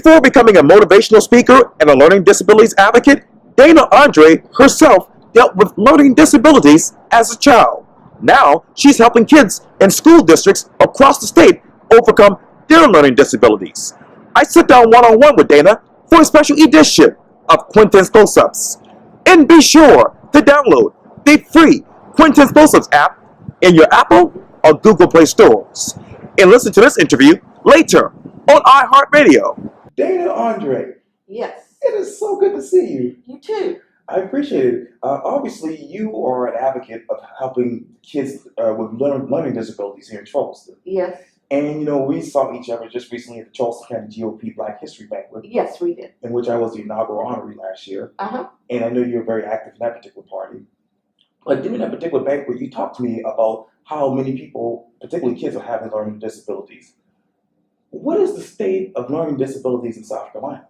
Before becoming a motivational speaker and a learning disabilities advocate, Dana Andrae herself dealt with learning disabilities as a child. Now, she's helping kids in school districts across the state overcome their learning disabilities. I sit down one-on-one with Dana for a special edition of Quintin's Close-Ups. And be sure to download the free Quintin's Close-Ups app in your Apple or Google Play stores. And listen to this interview later on iHeartRadio. Dana Andrae, Yes. it is so good to see you. You too. I appreciate it. Obviously, you are an advocate of helping kids with learning disabilities here in Charleston. Yes. And, you know, we saw each other just recently at the Charleston County GOP Black History Banquet. Yes, we did. In which I was the inaugural honoree last year. Uh-huh. And I know you're very active in that particular party. But during that particular banquet, you talked to me about how many people, particularly kids, are having learning disabilities. What is the state of learning disabilities in South Carolina?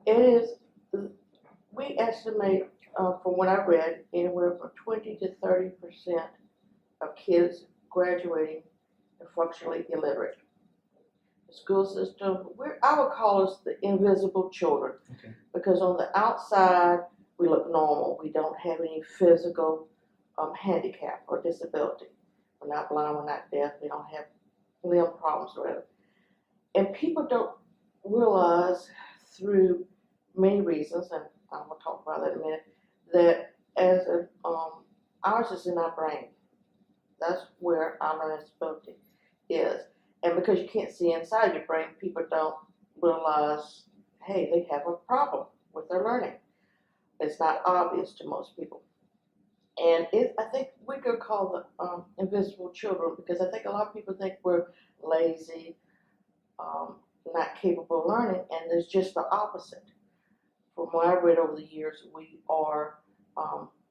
It is, we estimate, from what I read, anywhere from 20 to 30% of kids graduating are functionally illiterate. The school system, I would call us the invisible children. Okay. Because on the outside, we look normal. We don't have any physical handicap or disability. We're not blind, we're not deaf, we don't have limb problems or whatever. And people don't realize through many reasons, and I will talk about that in a minute, that as ours is in our brain. That's where our learning disability is. And because you can't see inside your brain, people don't realize, hey, they have a problem with their learning. It's not obvious to most people. And I think we could call the invisible children, because I think a lot of people think we're lazy, not capable of learning, and it's just the opposite. From what I've read over the years, we are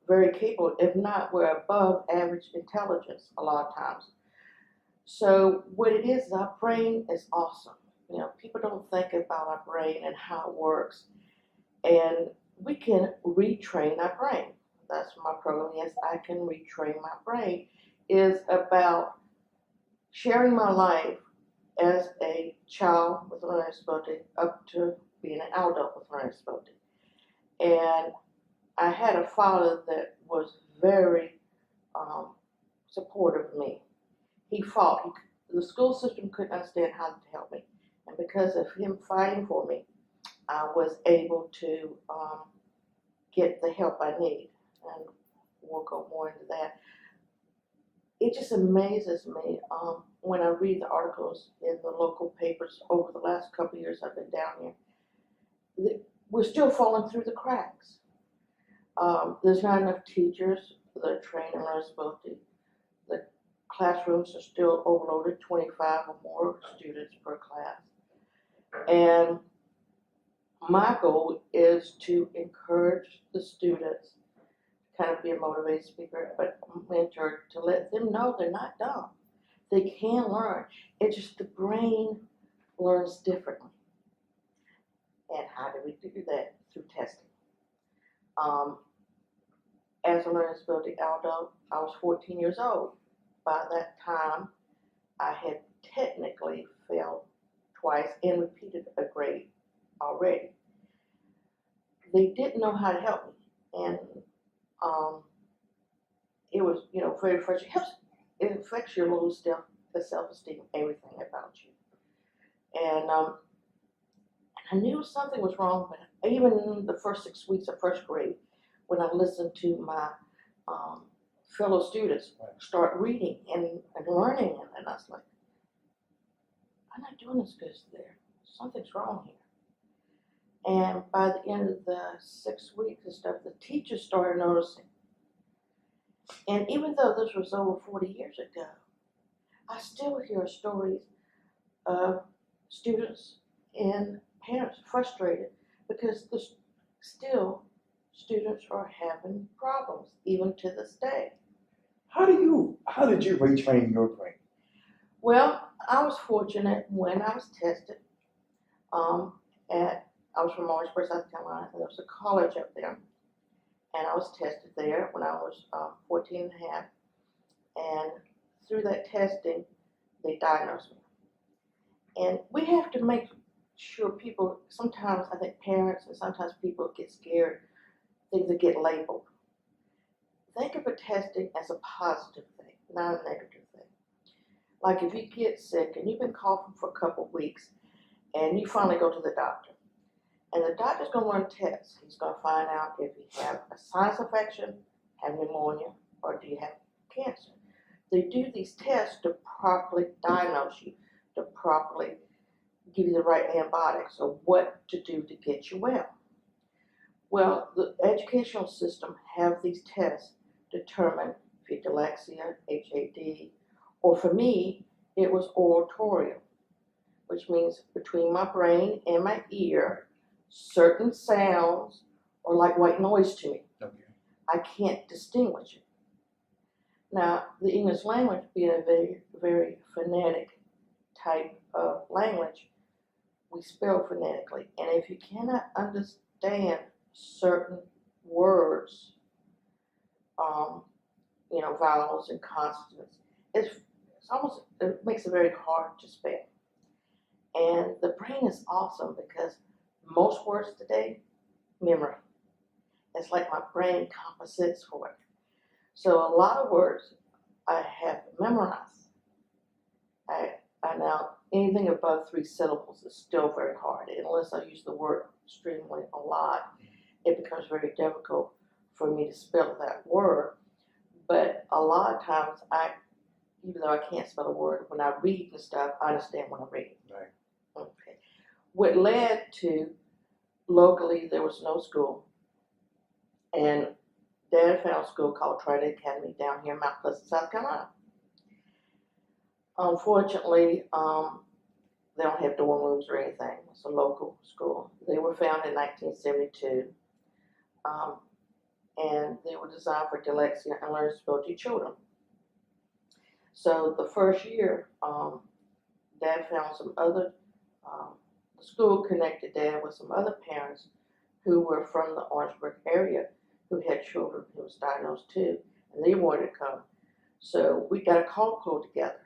very capable. If not, we're above average intelligence a lot of times. So what it is, our brain is awesome. You know, people don't think about our brain and how it works. And we can retrain our brain. That's my program. Yes, I can retrain my brain. Is about sharing my life as a child with a learning disability up to being an adult with a learning disability. And I had a father that was very supportive of me. He fought. The school system couldn't understand how to help me. And because of him fighting for me, I was able to get the help I need. And we'll go more into that. It just amazes me when I read the articles in the local papers over the last couple of years I've been down here. We're still falling through the cracks. There's not enough teachers that are trained in learning disability. The classrooms are still overloaded, 25 or more students per class. And my goal is to encourage the students, kind of be a motivated speaker, but mentor, to let them know they're not dumb. They can learn. It's just the brain learns differently. And how do we do that? Through testing. As a learning disability adult, I was 14 years old. By that time, I had technically failed twice and repeated a grade already. They didn't know how to help me. And it was, very frustrating. It affects your low self-esteem, everything about you. And I knew something was wrong, but even the first 6 weeks of first grade, when I listened to my fellow students start reading and learning, and I was like, I'm not doing as good as there. Something's wrong here. And by the end of the 6 weeks and stuff, the teachers started noticing. And even though this was over 40 years ago, I still hear stories of students and parents frustrated because still students are having problems, even to this day. How did you retrain your brain? Well, I was fortunate when I was tested. I was from Orangeburg, South Carolina, and there was a college up there. And I was tested there when I was 14 and a half. And through that testing, they diagnosed me. And we have to make sure people, sometimes I think parents and sometimes people get scared, things that get labeled. Think of a testing as a positive thing, not a negative thing. Like if you get sick and you've been coughing for a couple of weeks and you finally go to the doctor, and the doctor's going to run tests. He's going to find out if you have a sinus infection, have pneumonia, or do you have cancer. They do these tests to properly diagnose you, to properly give you the right antibiotics or what to do to get you well. Well, the educational system have these tests determine if you have dyslexia, HAD, or for me, it was oratorial, which means between my brain and my ear, certain sounds are like white noise to me. Okay. I can't distinguish it. Now, the English language being a very, very phonetic type of language, we spell phonetically. And if you cannot understand certain words, vowels and consonants, it makes it very hard to spell. And the brain is awesome because most words today, memory. It's like my brain compensates for it. So a lot of words I have memorized. I now, anything above 3 syllables is still very hard. Unless I use the word extremely a lot, it becomes very difficult for me to spell that word. But a lot of times, even though I can't spell a word, when I read and stuff, I understand when I read. Right. Okay. What led to, locally, there was no school. And Dad found a school called Trinity Academy down here in Mount Pleasant, South Carolina. Unfortunately, they don't have dorm rooms or anything. It's a local school. They were founded in 1972, and they were designed for dyslexia and learning disability children. So the first year, Dad found some other, the school connected Dad with some other parents who were from the Orangeburg area who had children who was diagnosed too, and they wanted to come. So we got a call pull together.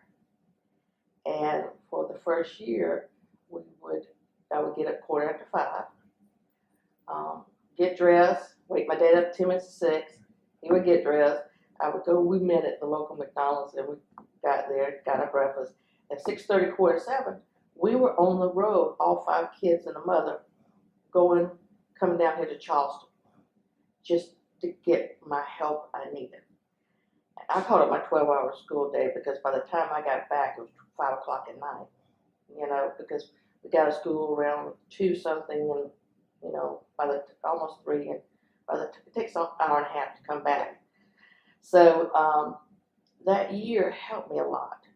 And for the first year, I would get up 5:15, get dressed, wake my dad up 10 minutes to 6. He would get dressed. I would go, we met at the local McDonald's and we got there, got our breakfast. At 6:30, 7:15, we were on the road, all 5 kids and a mother, coming down here to Charleston, just to get my help I needed. I called it my 12-hour school day because by the time I got back, it was 5 o'clock at night, because we got to school around 2 something and, by the almost 3, and it takes an hour and a half to come back. So that year helped me a lot.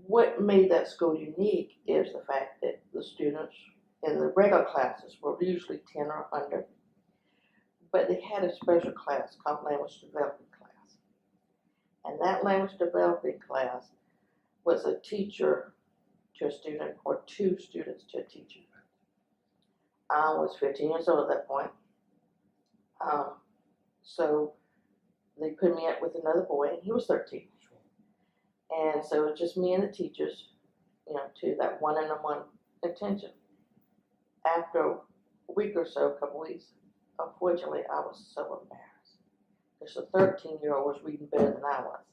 What made that school unique is the fact that the students in the regular classes were usually 10 or under, but they had a special class called language development class. And that language development class was a teacher to a student or 2 students to a teacher. I was 15 years old at that point. So they put me up with another boy, and he was 13. And so it was just me and the teachers, to that one-on-one attention. After a week or so, a couple weeks, unfortunately, I was so embarrassed because the 13-year-old was reading better than I was.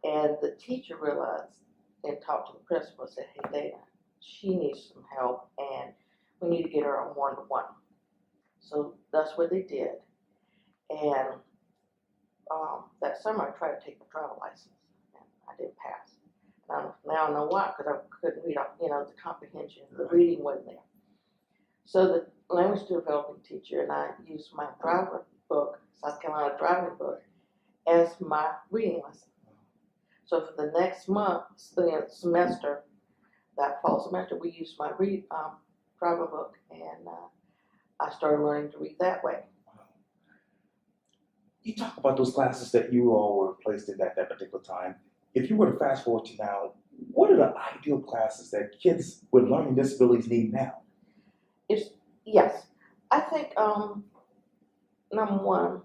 And the teacher realized and talked to the principal and said, hey, Dana, she needs some help and we need to get her on one-to-one. So that's what they did. And that summer I tried to take my driver's license and I didn't pass. Now I know why, because I couldn't read, the comprehension, the reading wasn't there. So the language development teacher and I used my driver book, South Carolina driving book, as my reading lesson. So for the next month, semester, that fall semester, we used my driver book, and I started learning to read that way. You talk about those classes that you all were placed in at that particular time. If you were to fast forward to now, what are the ideal classes that kids with learning disabilities need now? Yes, I think number one,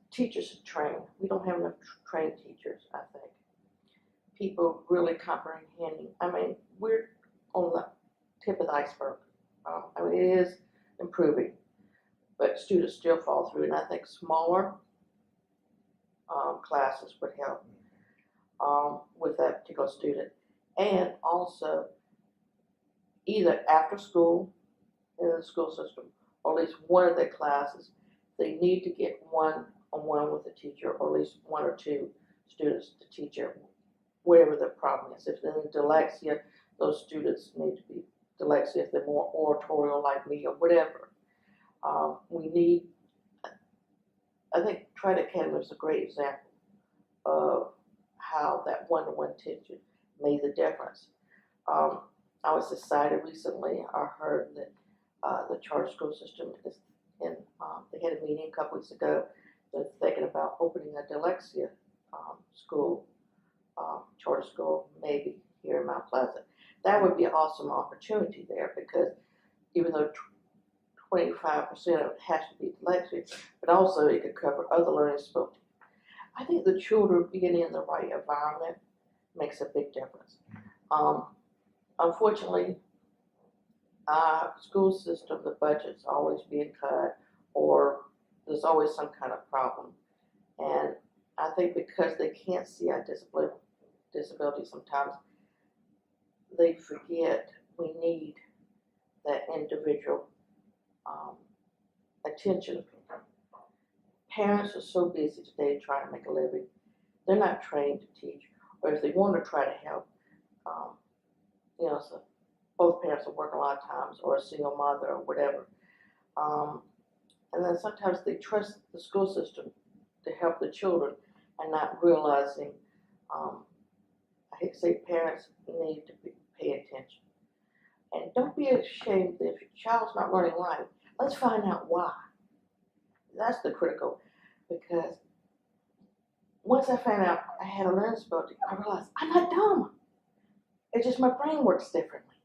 teachers should train. We don't have enough trained teachers, I think. People really comprehending. I mean, we're on the tip of the iceberg. I mean, it is improving, but students still fall through, and I think smaller classes would help with that particular student. And also, either after school in the school system, or at least one of their classes, they need to get one-on-one with the teacher, or at least one or two students to teacher, whatever the problem is. If they're in dyslexia, those students need to be dyslexia. If they're more oratorial like me or whatever, we need, I think Trident Academy is a great example of how that one-to-one teacher made the difference. I was excited recently. I heard that the charter school system is in, they had a meeting a couple weeks ago. They're thinking about opening a dyslexia school, charter school, maybe here in Mount Pleasant. That would be an awesome opportunity there, because even though 25% of it has to be dyslexia, but also it could cover other learning disabilities. I think the children being in the right environment makes a big difference. Unfortunately, our school system, the budget's always being cut, or there's always some kind of problem. And I think because they can't see our disability sometimes, they forget we need that individual attention. Parents are so busy today trying to make a living, they're not trained to teach, or if they want to try to help, so both parents are working a lot of times, or a single mother, or whatever. And then sometimes they trust the school system to help the children, and not realizing, I hate to say, parents need to pay attention. And don't be ashamed that if your child's not learning right, let's find out why. That's the critical, because once I found out I had a learning disability, I realized I'm not dumb. It's just my brain works differently,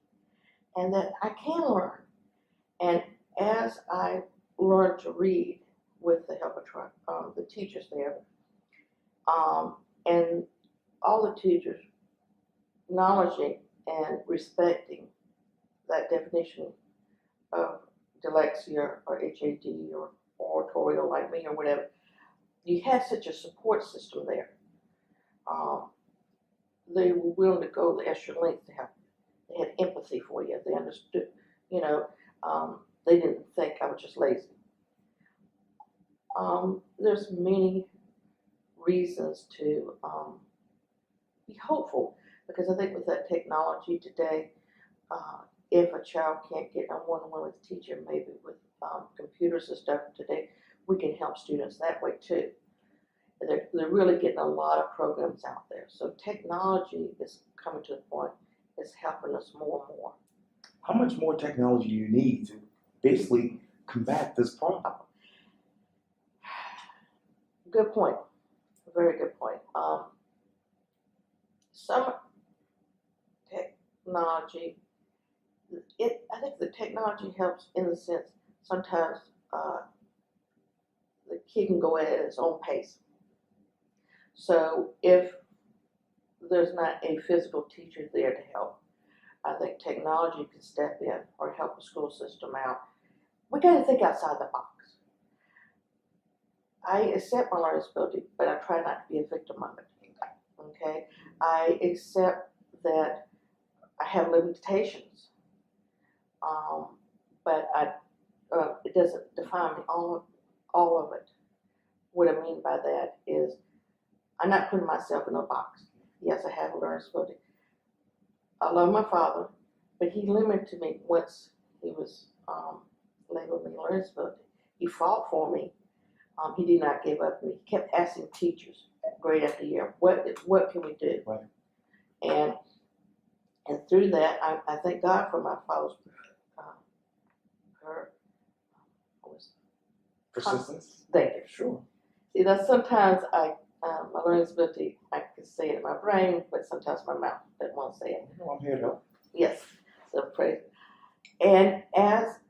and that I can learn. And as I learned to read with the help of the teachers there, and all the teachers acknowledging and respecting that definition of dyslexia or HAD or oratorial like me or whatever, you had such a support system there. They were willing to go the extra length to help you. They had empathy for you. They understood, they didn't think I was just lazy. There's many reasons to be hopeful, because I think with that technology today, if a child can't get a one-on-one with a teacher, maybe with computers and stuff today, we can help students that way too. They're really getting a lot of programs out there. So technology is coming to the point, it's helping us more and more. How much more technology do you need to basically combat this problem? Good point. Very good point. Some technology, I think the technology helps in the sense sometimes the kid can go at its own pace. So if there's not a physical teacher there to help, I think technology can step in or help the school system out. We got to think outside the box. I accept my learning disability, but I try not to be a victim of it. Okay, I accept that I have limitations, but it doesn't define me all of it. What I mean by that is I'm not putting myself in a box. Yes, I have a learning disability. I love my father, but he limited me once he was labeled me a learning disability. He fought for me. He did not give up on me. He kept asking teachers, grade after year, what can we do? Right. And through that, I thank God for my father's Persistence? Thank you. Sure. See, that sometimes my learning disability, I can say it in my brain, but sometimes my mouth doesn't want to say it. No, I'm here to help. Yes, so praise. And as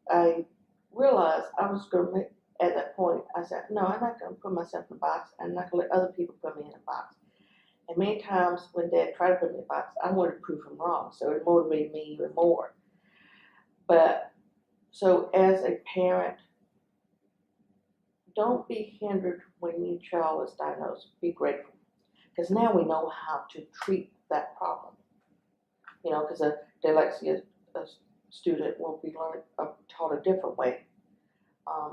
I realized I was going to make, at that point, I said, no, I'm not going to put myself in a box. I'm not going to let other people put me in a box. And many times when Dad tried to put me in a box, I wanted to prove him wrong, so it motivated me even more. But, so as a parent, don't be hindered when your child is diagnosed. Be grateful. Because now we know how to treat that problem. You know, because a dyslexia student will be taught a different way.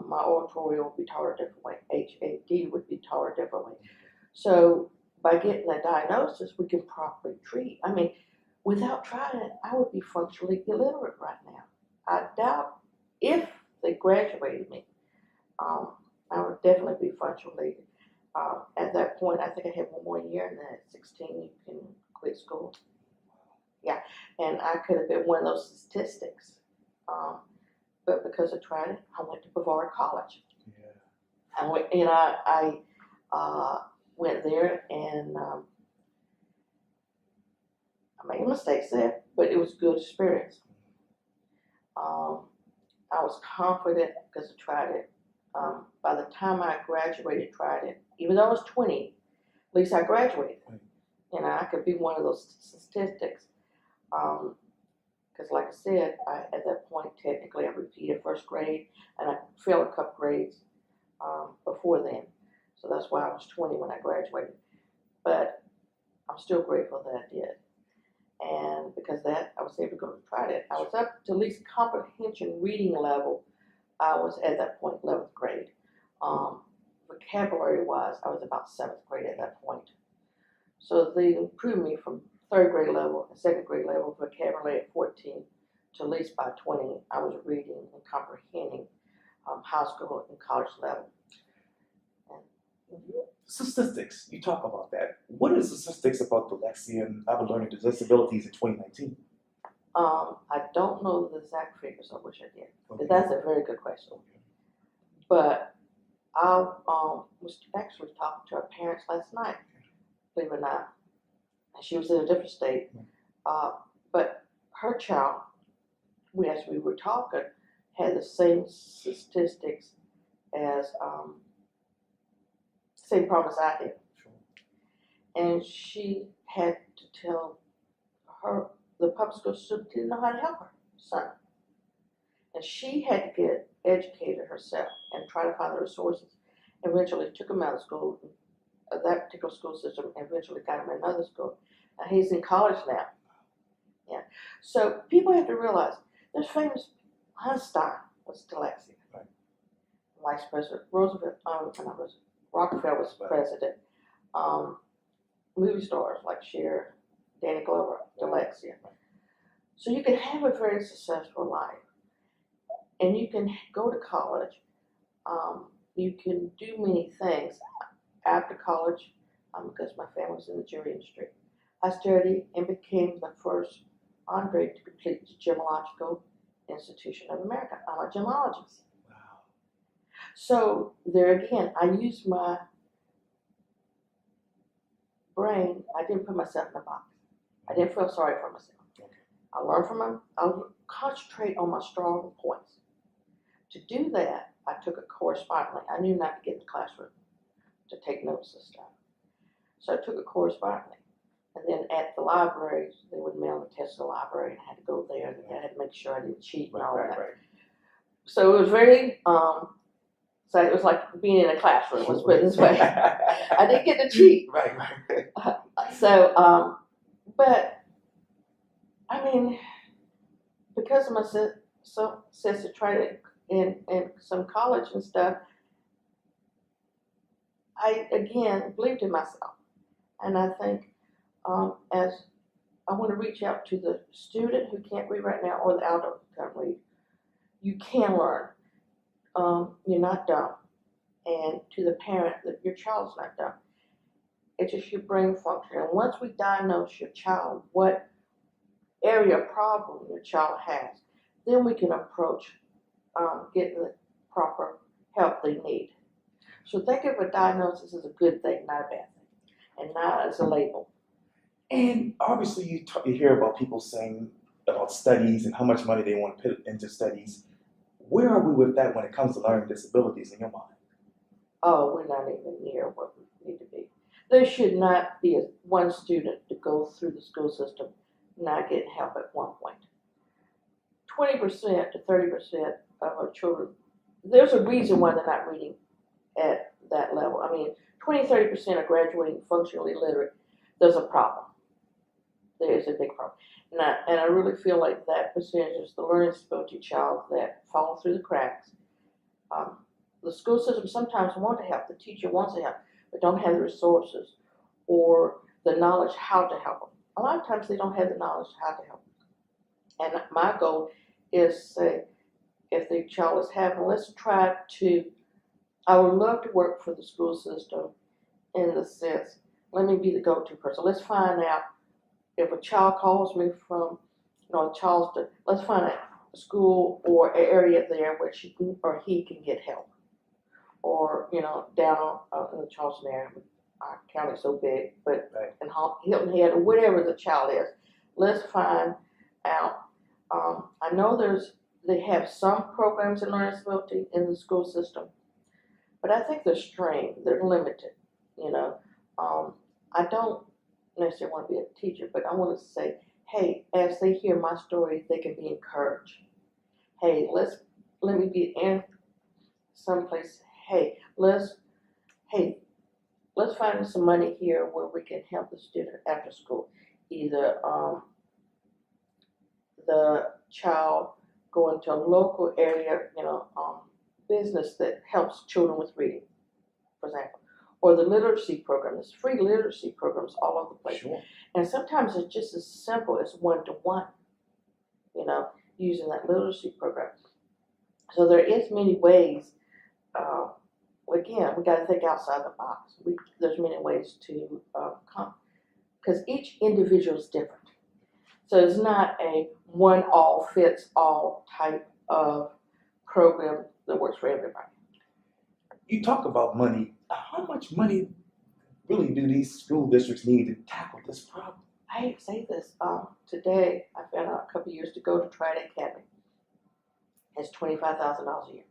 My oratory will be taught a different way. HAD would be taught a different way. So by getting a diagnosis, we can properly treat. I mean, without trying it, I would be functionally illiterate right now. I doubt if they graduated me, I would definitely be functionally. At that point, I think I had one more year, and then at 16, you can quit school. Yeah, and I could have been one of those statistics. But because I tried it, I went to Brevard College. Yeah. I went there, and I made mistakes there, but it was a good experience. I was confident because I tried it. By the time I graduated, tried it, even though I was 20, at least I graduated. And I could be one of those statistics. Because like I said, at that point, technically, I repeated first grade, and I failed a couple grades before then. So that's why I was 20 when I graduated. But I'm still grateful that I did. And because of that, I was able to go and try it. I was up to at least comprehension reading level. I was at that point 11th grade. Vocabulary-wise, I was about 7th grade at that point. So they improved me from 3rd grade level and 2nd grade level vocabulary at 14 to at least by 20. I was reading and comprehending high school and college level. Statistics, you talk about that. What are the statistics about dyslexia and other learning disabilities in 2019? I don't know the exact figures. I wish I did. Okay. That's a very good question. Okay. But I was actually talking to our parents last night, believe it or not. She was in a different state. But her child, as we were talking, had the same statistics as, same problem as I did. Sure. And she had to tell the public school student didn't know how to help her son. And she had to get educated herself and try to find the resources. Eventually took him out of school, that particular school system, and eventually got him another school. Now he's in college now. Yeah. So people have to realize there's famous Einstein was dyslexia. Right. Vice President Roosevelt, Rockefeller was president. Movie stars like Cher, Danny Glover, dyslexia. So you can have a very successful life, and you can go to college. You can do many things after college, because my family was in the jewelry industry. I studied and became the first Andrae to complete the Gemological Institution of America. I'm a gemologist. Wow. So there again, I used my brain. I didn't put myself in a box. I didn't feel sorry for myself. Okay. I learned from them. I'll concentrate on my strong points. To do that, I took a correspondingly. I knew not to get in the classroom to take notes and stuff. So I took it correspondingly. And then at the library, they would mail the test to the library, and I had to go there, and I had to make sure I didn't cheat and all that. Right. So it was very, so it was like being in a classroom, let's put it this way. I didn't get to cheat. Right. But, I mean, because of my sister tried it in some college and stuff, I, again, believed in myself. And I think as I want to reach out to the student who can't read right now or the adult who can't read, you can learn. You're not dumb. And to the parent, that your child's not dumb. It's just your brain function. And once we diagnose your child, what area of problem your child has, then we can approach getting the proper help they need. So think of a diagnosis as a good thing, not a bad thing, and not as a label. And obviously you hear about people saying about studies and how much money they want to put into studies. Where are we with that when it comes to learning disabilities in your mind? Oh, we're not even near what we need to be. there should not be one student to go through the school system not getting help at one point. 20% to 30% of our children, there's a reason why they're not reading at that level. I mean, 20-30% are graduating functionally literate. There's a problem. There is a big problem. And I really feel like that percentage is the learning disability child that fall through the cracks. The school system sometimes wants to help, the teacher wants to help, but don't have the resources or the knowledge how to help them. A lot of times they don't have the knowledge how to help them. And my goal is, say, if the child is having, let's try to, I would love to work for the school system in the sense, let me be the go-to person. Let's find out if a child calls me from, Charleston, let's find out a school or an area there where she can, or he can get help. Or, down in the Charleston area, our county's so big, but in Hilton Head or whatever the child is, let's find out. I know they have some programs in learning disability in the school system, but I think they're strained, they're limited, I don't necessarily want to be a teacher, but I want to say, hey, as they hear my story, they can be encouraged. Hey, let me be in someplace. Hey, let's find some money here where we can help the student after school. Either the child go into a local area, business that helps children with reading, for example. Or the literacy program. There's free literacy programs all over the place. Sure. And sometimes it's just as simple as one-to-one, using that literacy program. So there is many ways. Again, we got to think outside the box. There's many ways to come, because each individual is different. So it's not a one-all-fits-all type of program that works for everybody. You talk about money. How much money really do these school districts need to tackle this problem? I hate to say this. Today, I found out a couple of years to go to Trident Academy. It's $25,000 a year.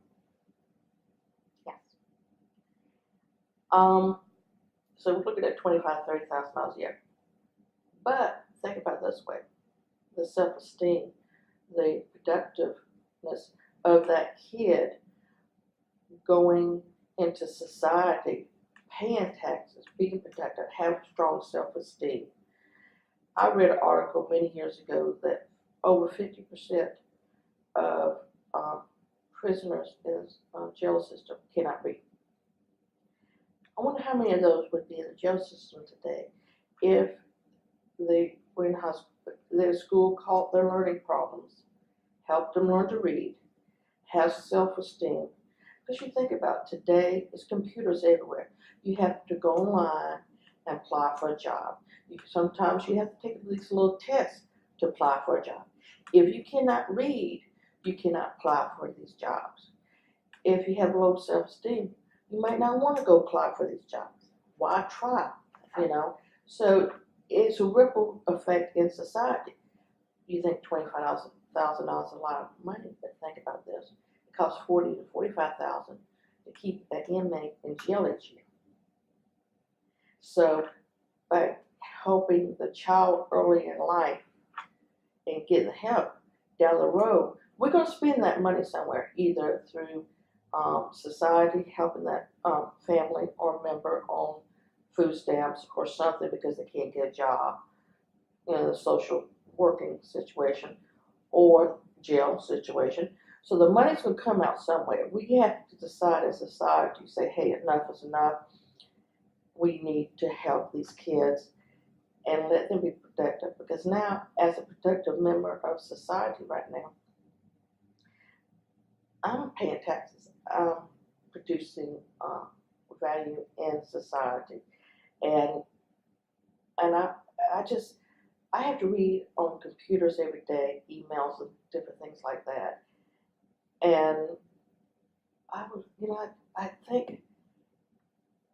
Yes. So we're looking at $25,000, $30,000 a year. But think about it this way: the self-esteem, the productiveness of that kid going into society, paying taxes, being productive, have strong self-esteem. I read an article many years ago that over 50% of prisoners in the jail system cannot read. I wonder how many of those would be in the jail system today if they were in hospital, their school caught their learning problems, helped them learn to read, has self-esteem. Because you think about today, there's computers everywhere. You have to go online and apply for a job. Sometimes you have to take these little tests to apply for a job. If you cannot read, you cannot apply for these jobs. If you have low self-esteem, you might not want to go apply for these jobs. Why try? So it's a ripple effect in society. You think $25,000 is a lot of money, but think about this. It costs $40,000 to $45,000 to keep an inmate in jail each year. So by helping the child early in life and getting help down the road, we're going to spend that money somewhere, either through society helping that family or member on food stamps or something because they can't get a job in a social working situation or jail situation. So the money's going to come out somewhere. We have to decide as a society, say, hey, enough is enough. We need to help these kids and let them be productive, because now, as a productive member of society right now, I'm paying taxes. I'm producing value in society. And I have to read on computers every day, emails and different things like that. And I think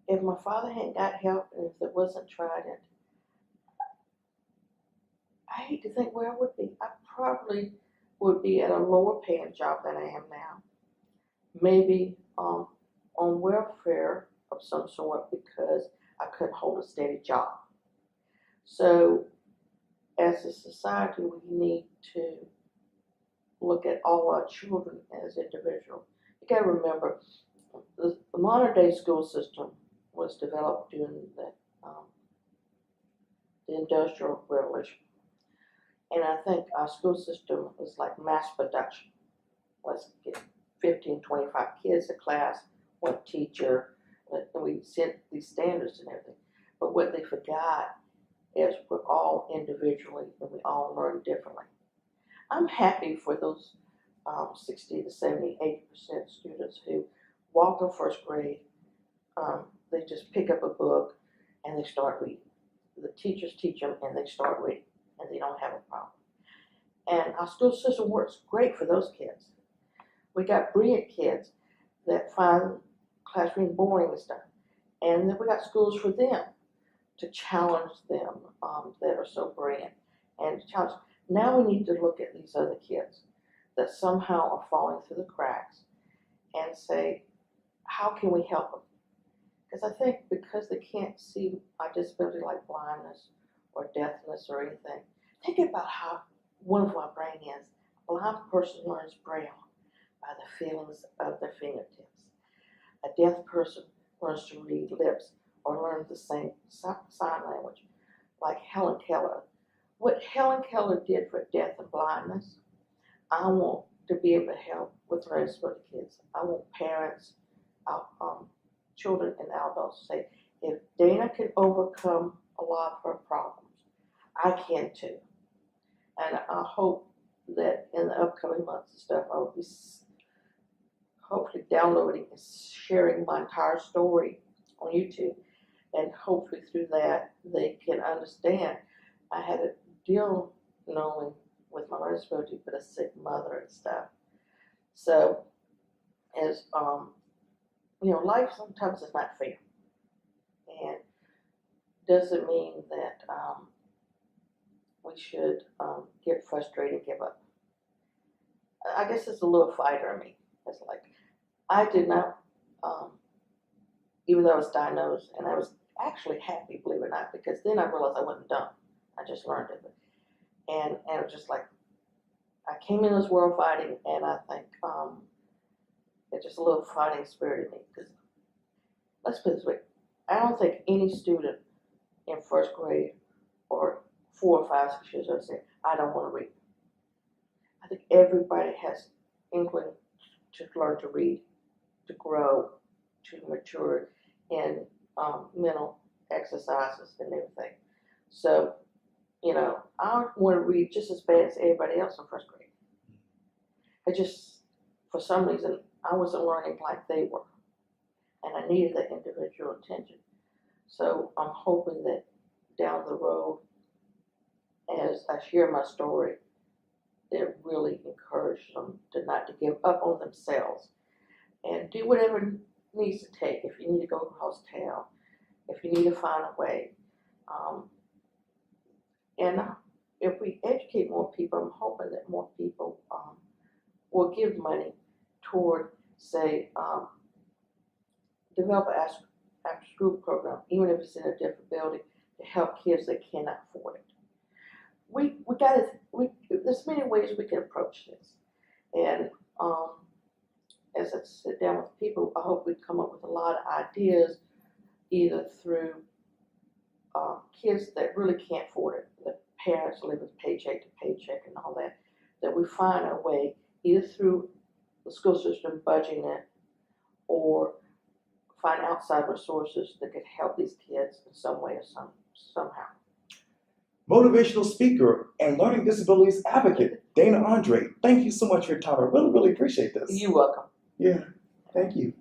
if my father hadn't got help and if it wasn't Trident, I hate to think where I would be. I probably would be at a lower paying job than I am now. Maybe on welfare of some sort, because I couldn't hold hold a steady job. So as a society, we need to look at all our children as individuals. You got to remember, the modern day school system was developed during the Industrial Revolution. And I think our school system is like mass production. Let's get 15, 25 kids a class, one teacher, and we set these standards and everything. But what they forgot is we're all individually and we all learn differently. I'm happy for those 60 to 70, 80% students who walk in first grade. They just pick up a book and they start reading. The teachers teach them and they start reading and they don't have a problem. And our school system works great for those kids. We got brilliant kids that find classroom boring and stuff. And then we got schools for them to challenge them that are so brilliant and challenge. Now we need to look at these other kids that somehow are falling through the cracks and say, how can we help them? Because I think because they can't see a disability like blindness or deafness or anything, think about how wonderful our brain is. A blind person learns Braille by the feelings of their fingertips. A deaf person learns to read lips or learn the same sign language, like Helen Keller. What Helen Keller did for deaf and blindness, I want to be able to help with learning disability kids. I want parents, children and adults to say, if Dana can overcome a lot of her problems, I can too. And I hope that in the upcoming months and stuff, I will be hopefully downloading and sharing my entire story on YouTube. And hopefully through that, they can understand. I had a deal knowing with my learning disability, but a sick mother and stuff. So, as life sometimes is not fair, and doesn't mean that we should get frustrated and give up. I guess it's a little fighter in me. It's like I did not, even though I was diagnosed, and I was actually happy, believe it or not, because then I realized I wasn't dumb. I just learned it. And it was just like, I came in this world fighting, and I think it's just a little fighting spirit in me. Because let's put it this way, I don't think any student in first grade or 4 or 5, 6 years old say, I don't want to read. I think everybody has inkling to learn to read, to grow, to mature in mental exercises and everything. So, I want to read just as bad as everybody else in first grade. I just, for some reason, I wasn't learning like they were. And I needed that individual attention. So I'm hoping that down the road, as I share my story, that really encourage them to not to give up on themselves and do whatever it needs to take. If you need to go across town, if you need to find a way. And if we educate more people, I'm hoping that more people will give money toward, say, develop an after-school program, even if it's in a different building, to help kids that cannot afford it. There's many ways we can approach this. And as I sit down with people, I hope we come up with a lot of ideas, either through kids that really can't afford it, the parents living paycheck to paycheck and all that, that we find a way, either through the school system budgeting it, or find outside resources that could help these kids in some way or somehow. Motivational speaker and learning disabilities advocate, Dana Andrae. Thank you so much for your time. I really, really appreciate this. You're welcome. Yeah, thank you.